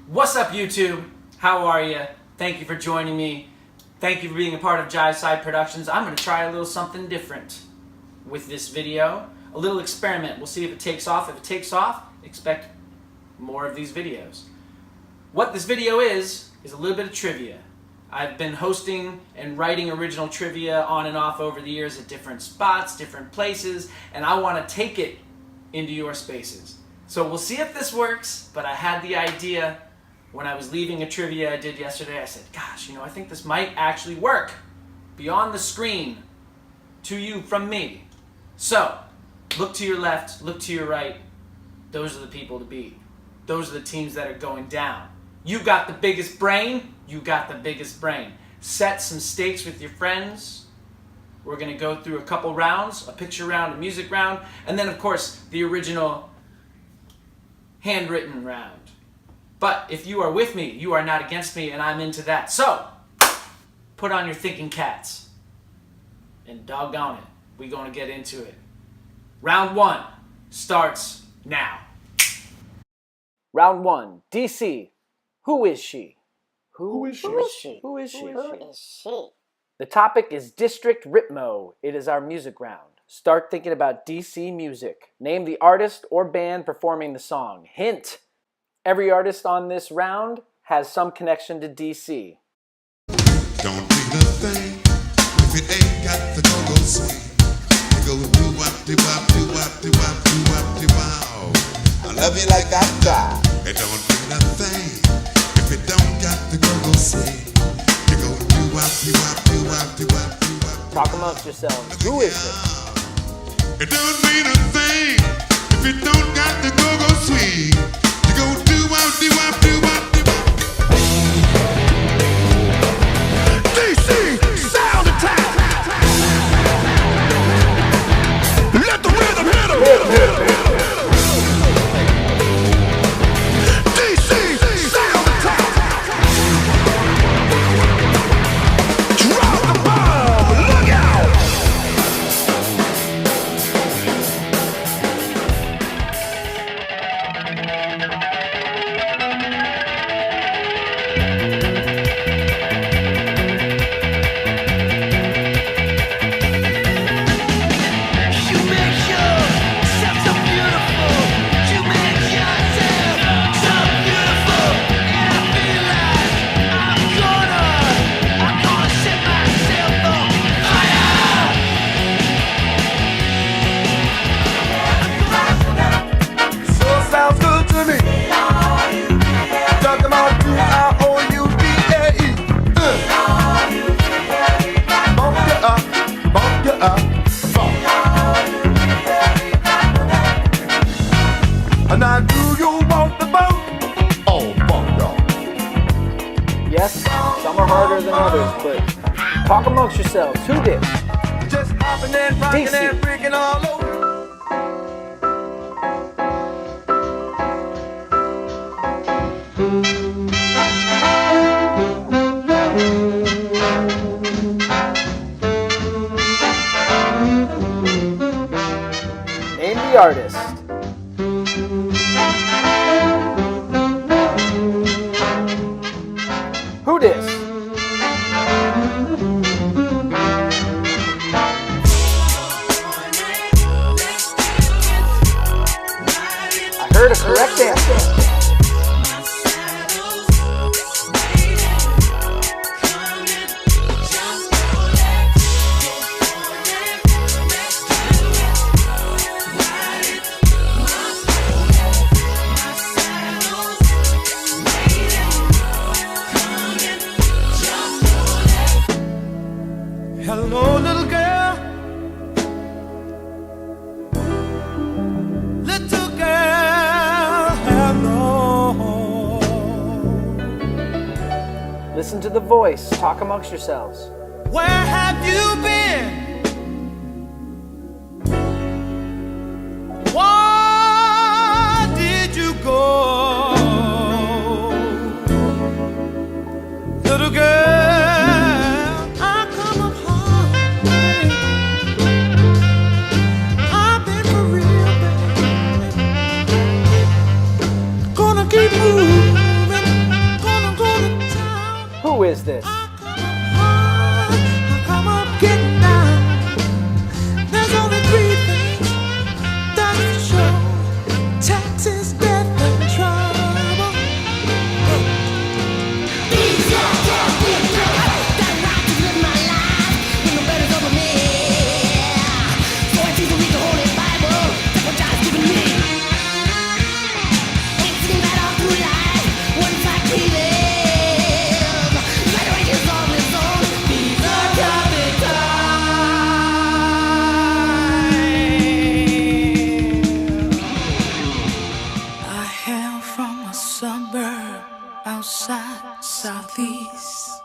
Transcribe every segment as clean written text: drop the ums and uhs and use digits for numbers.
What's up, YouTube? How are you? Thank you for joining me. Thank you for being a part of JIVE Productions. I'm going to try a little something different with this video. A little experiment. We'll see if it takes off. If it takes off, expect more of these videos. What this video is a little bit of trivia. I've been hosting and writing original trivia on and off over the years at different spots, different places, and I want to take it into your spaces. So we'll see if this works, but I had the idea when I was leaving a trivia I did yesterday. I said, gosh, I think this might actually work beyond the screen to you from me. So look to your left, look to your right. Those are the people to beat. Those are the teams that are going down. You got the biggest brain, you got the biggest brain. Set some stakes with your friends. We're going to go through a couple rounds, a picture round, a music round, and then of course the original handwritten round. But if you are with me, you are not against me, and I'm into that. So, put on your thinking caps. And doggone it, we're going to get into it. Round one starts now. Round one, DC. Who is she? Who is she? Who is she? Who is she? The topic is District Ritmo. It is our music round. Start thinking about DC music. Name the artist or band performing the song. Hint, every artist on this round has some connection to DC. Don't mean a thing if it ain't got the go-go swing. It go do-wop-de-wop-de-wop-de-wop-de-wop-de-wow. I love you like I die. It don't mean a thing if it don't got the go-go swing. You go do-wop-de-wop-de-wop-de-wop-de-wop. Talk amongst yourselves. Who is it? It don't mean a thing if it don't got the go-go swing. You go do-wop-de-wop-de-wop-de-wop. DC sound attack. Let the rhythm hit 'em. DC sound attack. Drop the bomb. Look out. Now do you want the boat? Oh, fuck y'all. Yes, some are harder than others, but talk amongst yourselves. Who did? Just hopping and rocking DC. and freaking all over. Name the artist. Who dis? I heard a correct answer. Hello, little girl. Little girl, hello. Listen to the voice. Talk amongst yourselves. Where have you been? Why did you go? Little girl, I come up hard. I've been for real, baby. Gonna keep moving. is this? Come on, get down. There's only three things that's for sure: taxes, death, and trouble. These are the that right to live my life with no better over me. So I choose to read the Holy Bible. That's what God's given me. Ain't seen that all through life. One fact we live. Right away is on his own. These are coming times. I hail from a suburb outside Southeast.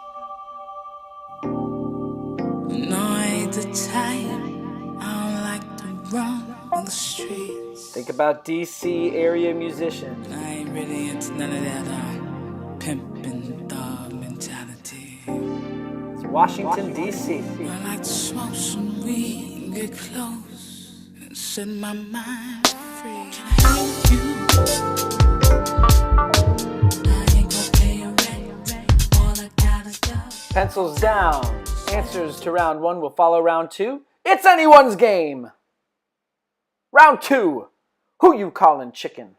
No, I ain't the type. I don't like to run on the streets. Think about DC area musicians. I ain't really into none of that pimpin' dog mentality. It's Washington, D.C. I like to smoke some weed and get close and set my mind free. Can I help you? I ain't gon' pay your rent. All I got is love. Pencils down. Answers to round 1 will follow round 2. It's anyone's game. Round 2. Who you callin' chicken?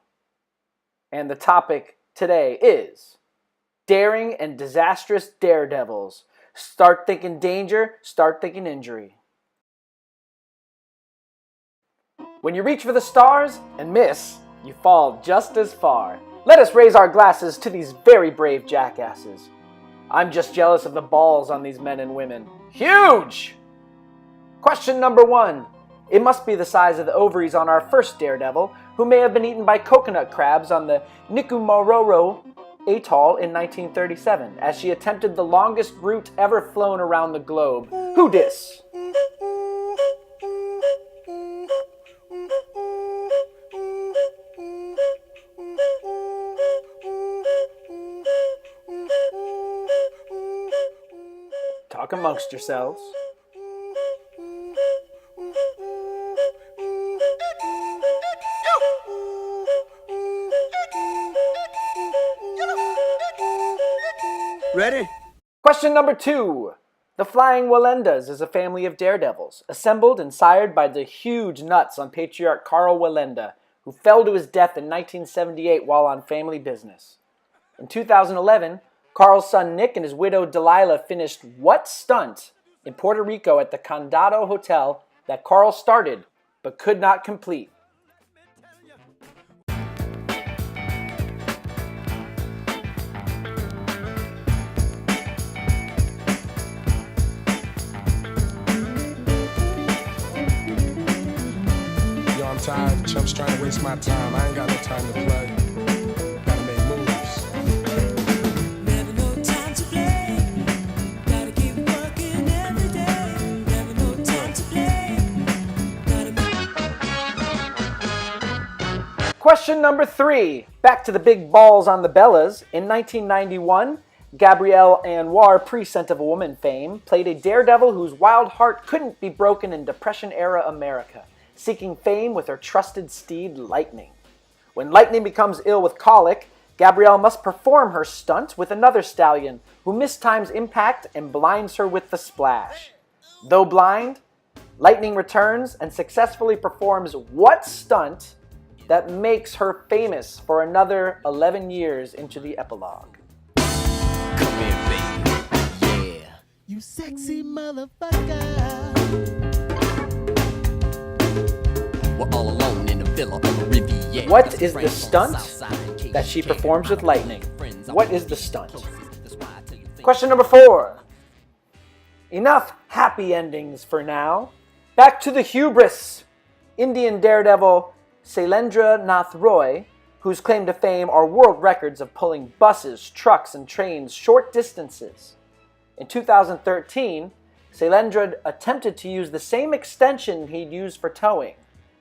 And the topic today is daring and disastrous daredevils. Start thinking danger, start thinking injury. When you reach for the stars and miss, you fall just as far. Let us raise our glasses to these very brave jackasses. I'm just jealous of the balls on these men and women. Huge! Question number 1. It must be the size of the ovaries on our first daredevil, who may have been eaten by coconut crabs on the Nikumaroro Atoll in 1937, as she attempted the longest route ever flown around the globe. Who dis? Talk amongst yourselves. Ready? Question number 2. The Flying Wallendas is a family of daredevils, assembled and sired by the huge nuts on patriarch Carl Wallenda, who fell to his death in 1978 while on family business. In 2011, Carl's son Nick and his widow Delilah finished what stunt in Puerto Rico at the Condado Hotel that Carl started but could not complete? Yo, I'm tired. Chumps trying to waste my time. I ain't got no time to play. Gotta make moves. Never no time to play. Gotta keep working every day. Never no time to play. Gotta make. Question number 3. Back to the big balls on the Bellas. In 1991, Gabrielle Anwar, pre-Scent of a Woman fame, played a daredevil whose wild heart couldn't be broken in Depression-era America, seeking fame with her trusted steed, Lightning. When Lightning becomes ill with colic, Gabrielle must perform her stunt with another stallion, who mistimes impact and blinds her with the splash. Though blind, Lightning returns and successfully performs what stunt that makes her famous for another 11 years into the epilogue? Come here, baby. Yeah. You sexy motherfucker. We're all alone in a villa on the Riviera. What is the stunt that she performs with Lightning? What is the stunt? Question number 4. Enough happy endings for now. Back to the hubris. Indian daredevil Sailendra Nath Roy, whose claim to fame are world records of pulling buses, trucks, and trains short distances. In 2013, Sailendra attempted to use the same extension he'd used for towing,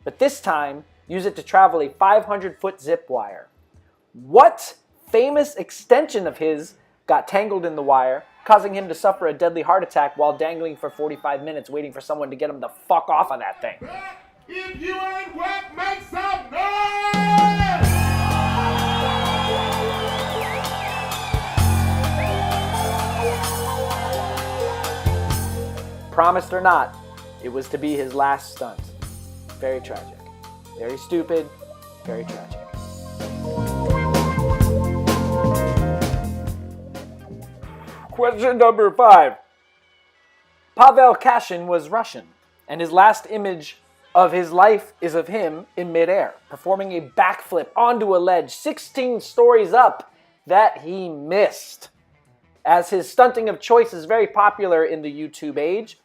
but this time use it to travel a 500-foot zip wire. What famous extension of his got tangled in the wire, causing him to suffer a deadly heart attack while dangling for 45 minutes waiting for someone to get him the fuck off of that thing? If you ain't wet, make some noise! promised or not, it was to be his last stunt. Very tragic. Very stupid. Very tragic. Question number 5. Pavel Kashin was Russian, and his last image of his life is of him in midair, performing a backflip onto a ledge 16 stories up that he missed. As his stunting of choice is very popular in the YouTube age,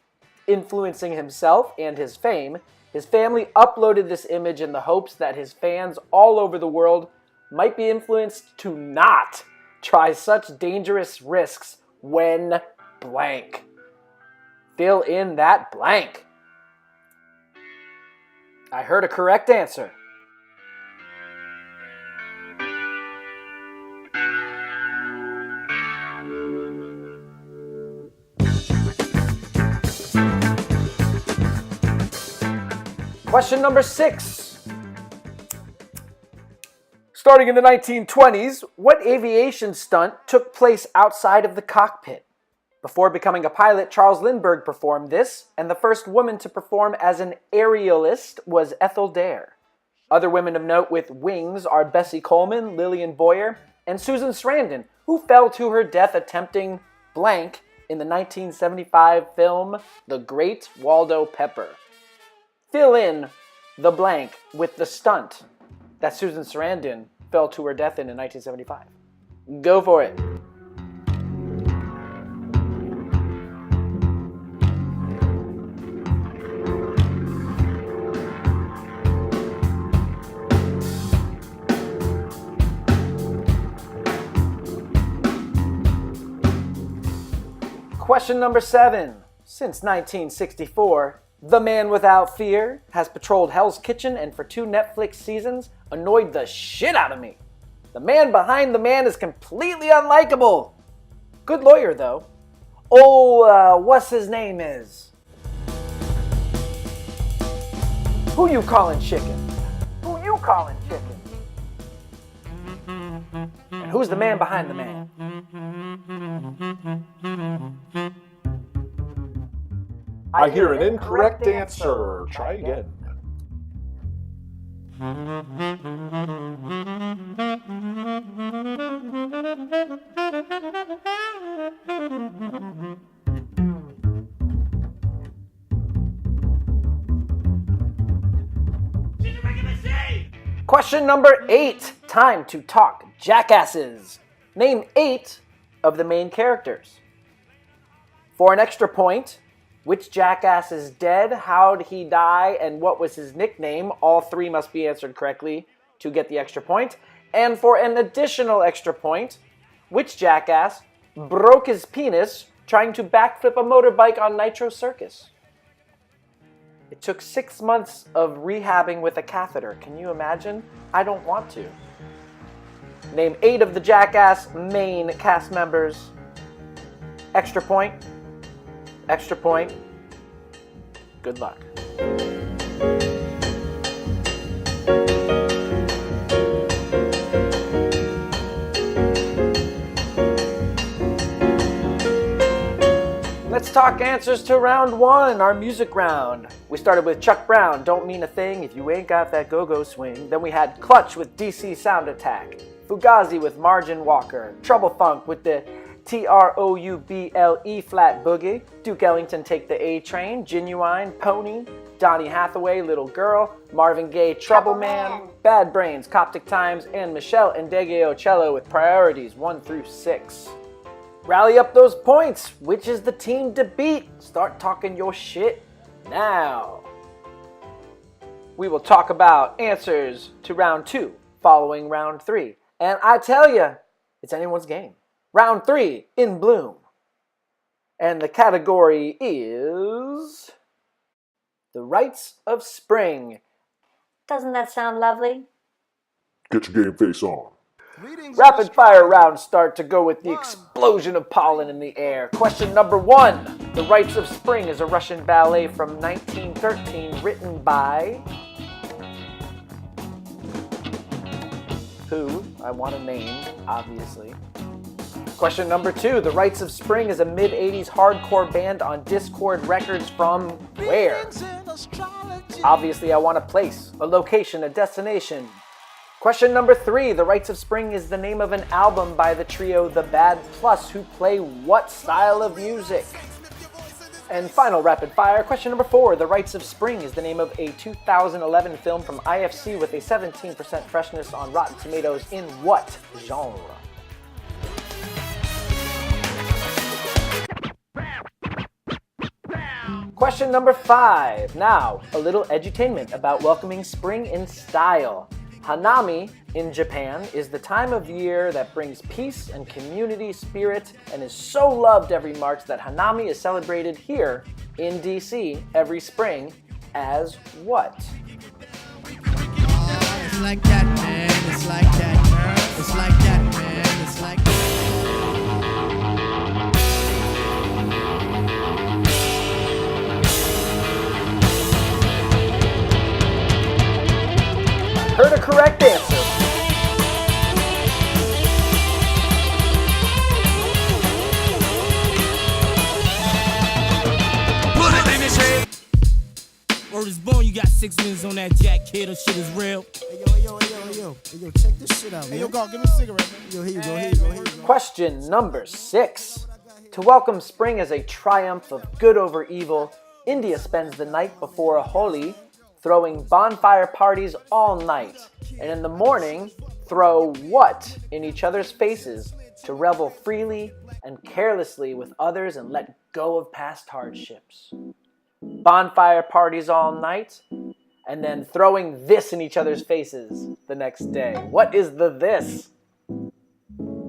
influencing himself and his fame, his family uploaded this image in the hopes that his fans all over the world might be influenced to not try such dangerous risks when blank. Fill in that blank. I heard a correct answer. Question number 6. Starting in the 1920s, what aviation stunt took place outside of the cockpit? Before becoming a pilot, Charles Lindbergh performed this, and the first woman to perform as an aerialist was Ethel Dare. Other women of note with wings are Bessie Coleman, Lillian Boyer, and Susan Sarandon, who fell to her death attempting blank in the 1975 film The Great Waldo Pepper. Fill in the blank with the stunt that Susan Sarandon fell to her death in 1975. Go for it. Question number 7. Since 1964, The Man Without Fear has patrolled Hell's Kitchen and for 2 Netflix seasons annoyed the shit out of me. The man behind the man is completely unlikable. Good lawyer, though. What's his name is? Who you calling chicken? Who you calling chicken? And who's the man behind the man? I hear an incorrect answer. Try again. Question number 8. Time to talk jackasses. Name 8 of the main characters. For an extra point, which jackass is dead, how'd he die, and what was his nickname? All 3 must be answered correctly to get the extra point. And for an additional extra point, which jackass broke his penis trying to backflip a motorbike on Nitro Circus? It took 6 months of rehabbing with a catheter. Can you imagine? I don't want to. Name 8 of the Jackass main cast members. Extra point. Extra point. Good luck. Let's talk answers to round 1, our music round. We started with Chuck Brown, Don't Mean a Thing If You Ain't Got That Go-Go Swing. Then we had Clutch with DC Sound Attack, Fugazi with Margin Walker, Trouble Funk with the TROUBLE flat boogie, Duke Ellington Take the A Train, Genuine, Pony, Donny Hathaway, Little Girl, Marvin Gaye, Trouble Man, Bad Brains, Coptic Times, and Michelle Ndegeocello with priorities 1 through 6. Rally up those points. Which is the team to beat? Start talking your shit now. We will talk about answers to round 2 following round 3. And I tell you, it's anyone's game. Round 3 in bloom. And the category is The Rites of Spring. Doesn't that sound lovely? Get your game face on. Rapid fire rounds start to go with the explosion of pollen in the air. Question number 1. The Rites of Spring is a Russian ballet from 1913 written by... who? I want a name, obviously. Question number 2. The Rites of Spring is a mid-80s hardcore band on Discord Records from where? Obviously, I want a place, a location, a destination. Question number 3. The Rites of Spring is the name of an album by the trio The Bad Plus, who play what style of music? And final rapid fire, question number 4. The Rites of Spring is the name of a 2011 film from IFC with a 17% freshness on Rotten Tomatoes in what genre? Question number 5. Now, a little edutainment about welcoming spring in style. Hanami in Japan is the time of year that brings peace and community spirit and is so loved every March that Hanami is celebrated here in DC every spring as what? It's like that, man. It's like that. It's like that, man. It's like that. Heard a correct answer. Word is born, you got 6 minutes on that jack, kid, or shit is real. Hey, yo, check this shit out, man. Hey, yo, go, give me a cigarette, man. Yo, here you go. Question number 6. To welcome spring as a triumph of good over evil, India spends the night before Holi throwing bonfire parties all night, and in the morning, throw what in each other's faces to revel freely and carelessly with others and let go of past hardships? Bonfire parties all night, and then throwing this in each other's faces the next day. What is the this?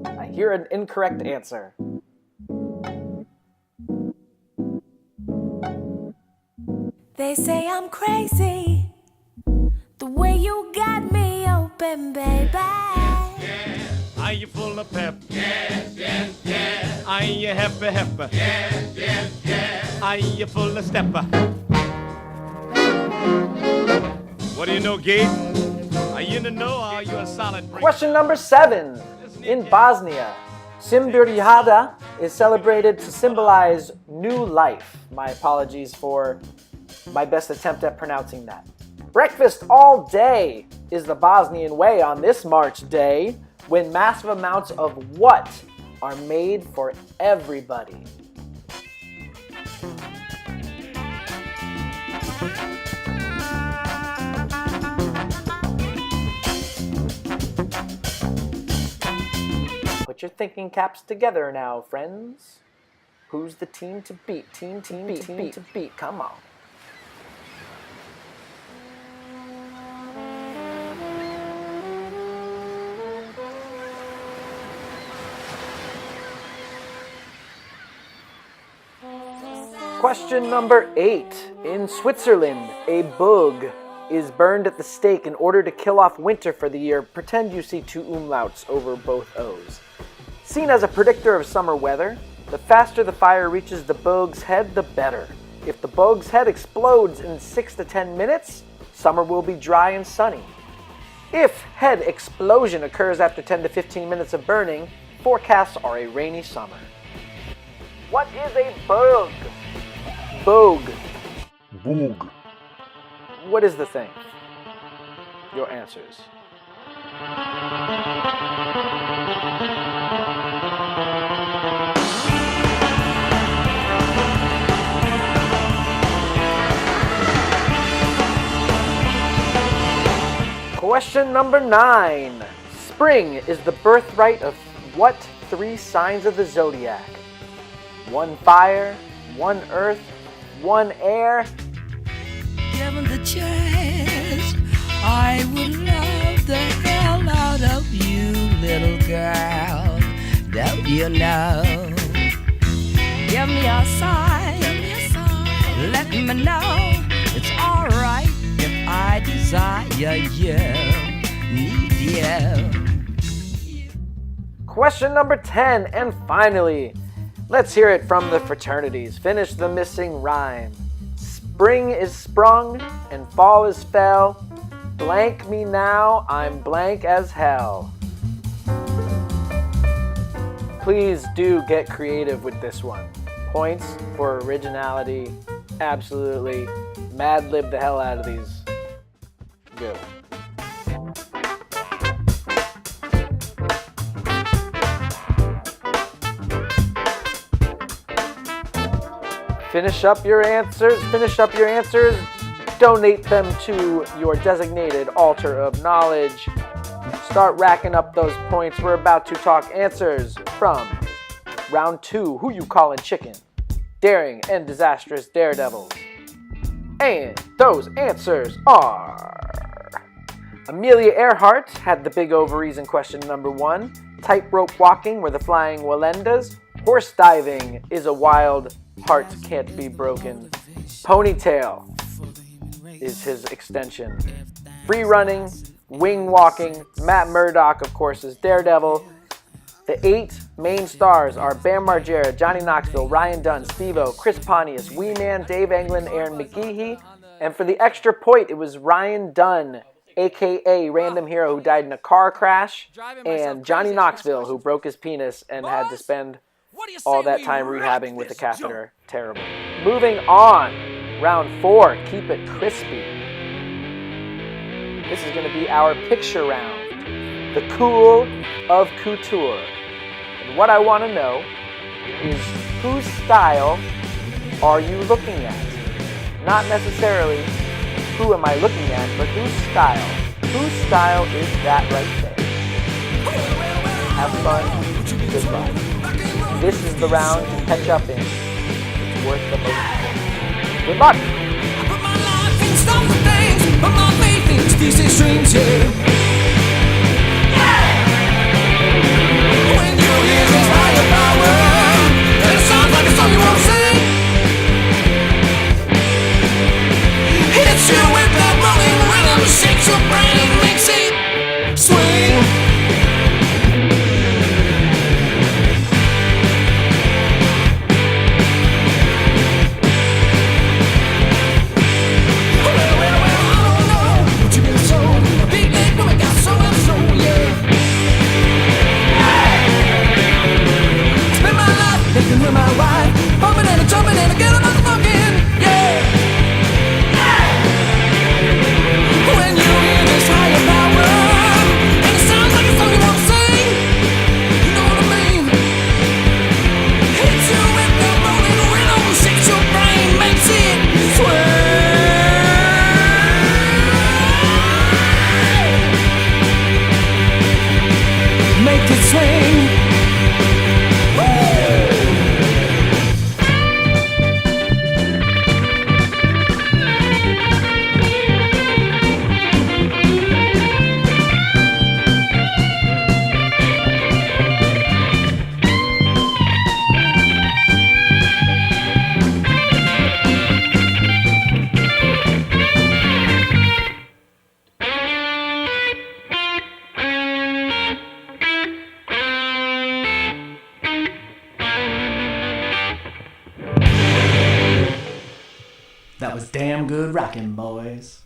I hear an incorrect answer. They say I'm crazy, the way you got me open, baby. Are you full of pep? Yes, yes, yes. Are you happy? Yes, yes, yes. Are you full of stepper? What do you know, Gabe? Are you in the know or are you a solid break? Question number 7. In Bosnia, Simbirijada is celebrated to symbolize new life. My apologies for my best attempt at pronouncing that. Breakfast all day is the Bosnian way on this March day, when massive amounts of what are made for everybody? Put your thinking caps together now, friends. Who's the team to beat? Team to beat. Come on. Question number 8. In Switzerland, a bug is burned at the stake in order to kill off winter for the year. Pretend you see 2 umlauts over both O's. Seen as a predictor of summer weather, the faster the fire reaches the bug's head, the better. If the bug's head explodes in 6 to 10 minutes, summer will be dry and sunny. If head explosion occurs after 10 to 15 minutes of burning, forecasts are a rainy summer. What is a bug? Bogue. Boog. What is the thing? Your answers. Question number 9. Spring is the birthright of what 3 signs of the zodiac? 1 fire, 1 earth, 1 air. Given the chance, I would love the hell out of you, little girl. Don't you know? Give me a sign. Let me know it's alright if I desire you, need you. Question number 10, and finally, let's hear it from the fraternities. Finish the missing rhyme. Spring is sprung and fall is fell. Blank me now, I'm blank as hell. Please do get creative with this one. Points for originality. Absolutely. Mad lib the hell out of these. Go. Finish up your answers. Donate them to your designated altar of knowledge. Start racking up those points. We're about to talk answers from round 2. Who you callin' chicken? Daring and disastrous daredevils. And those answers are... Amelia Earhart had the big ovaries in question number 1. Tightrope walking were the flying Walendas. Horse diving is a wild heart can't be broken. Ponytail is his extension. Free running, wing walking. Matt Murdock, of course, is Daredevil. The 8 main stars are Bam Margera, Johnny Knoxville, Ryan Dunn, Steve-O, Chris Pontius, Wee Man, Dave Englund, Aaron McGehee. And for the extra point, it was Ryan Dunn, a.k.a. Random Hero, who died in a car crash, and Johnny Knoxville, who broke his penis and had to spend all that time rehabbing with a catheter. Terrible. Moving on. Round 4. Keep it crispy. This is going to be our picture round. The cool of couture. And what I want to know is whose style are you looking at? Not necessarily who am I looking at, but whose style? Whose style is that right there? Have fun. Goodbye. This is the round to catch up in. It's worth the most points. Good luck! But my life ain't stop the things, but my faith in these extremes, yeah. When you hear this higher power, and it sounds like a song you won't sing, hits you with that rolling rhythm, shakes your brain, makes it swing. With my wife, bumping and jumping and I get a motherfucking, yeah. When you hear this higher power, and it sounds like a song you won't sing, you know what I mean? Hits you with the rolling rhythm, shakes your brain, makes it swing. Make it swing. That was damn good rockin', boys.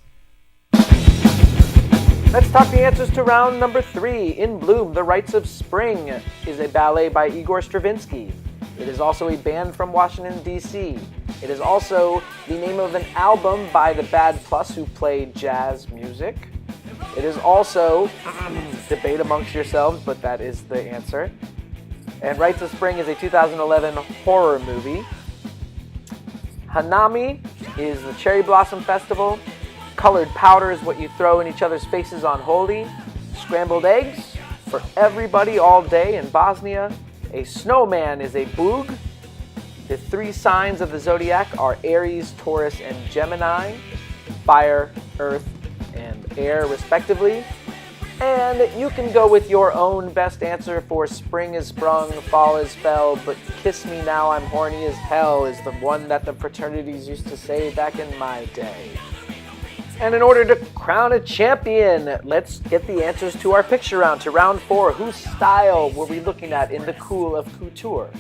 Let's talk the answers to round number 3. In Bloom, The Rites of Spring is a ballet by Igor Stravinsky. It is also a band from Washington, D.C. It is also the name of an album by the Bad Plus, who played jazz music. It is also, debate amongst yourselves, but that is the answer. And Rites of Spring is a 2011 horror movie. Hanami is the Cherry Blossom Festival. Colored powder is what you throw in each other's faces on Holi. Scrambled eggs for everybody all day in Bosnia. A snowman is a boog. The 3 signs of the zodiac are Aries, Taurus, and Gemini. Fire, earth, and air, respectively. And you can go with your own best answer for spring is sprung, fall is fell, but kiss me now I'm horny as hell is the one that the fraternities used to say back in my day. And in order to crown a champion, let's get the answers to our picture round, to round 4. Whose style were we looking at in the cool of couture?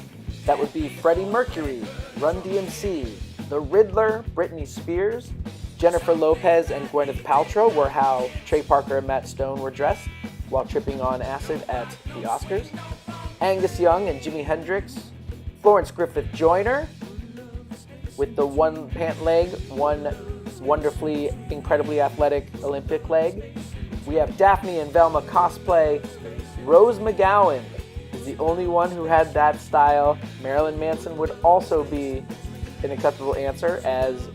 That would be Freddie Mercury, Run DMC, The Riddler, Britney Spears, Jennifer Lopez and Gwyneth Paltrow were how Trey Parker and Matt Stone were dressed while tripping on acid at the Oscars. Angus Young and Jimi Hendrix. Florence Griffith Joyner with the one pant leg, one wonderfully, incredibly athletic Olympic leg. We have Daphne and Velma cosplay. Rose McGowan is the only one who had that style. Marilyn Manson would also be an acceptable answer, as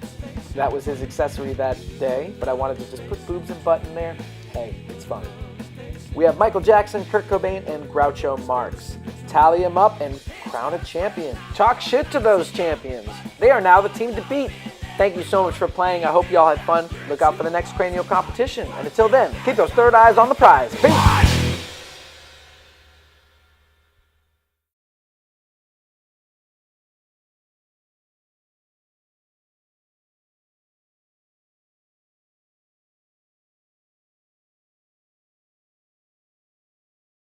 that was his accessory that day, but I wanted to just put boobs and butt in there. Hey, it's fun. We have Michael Jackson, Kurt Cobain, and Groucho Marx. Tally them up and crown a champion. Talk shit to those champions. They are now the team to beat. Thank you so much for playing. I hope you all had fun. Look out for the next cranial competition. And until then, keep those third eyes on the prize. Peace!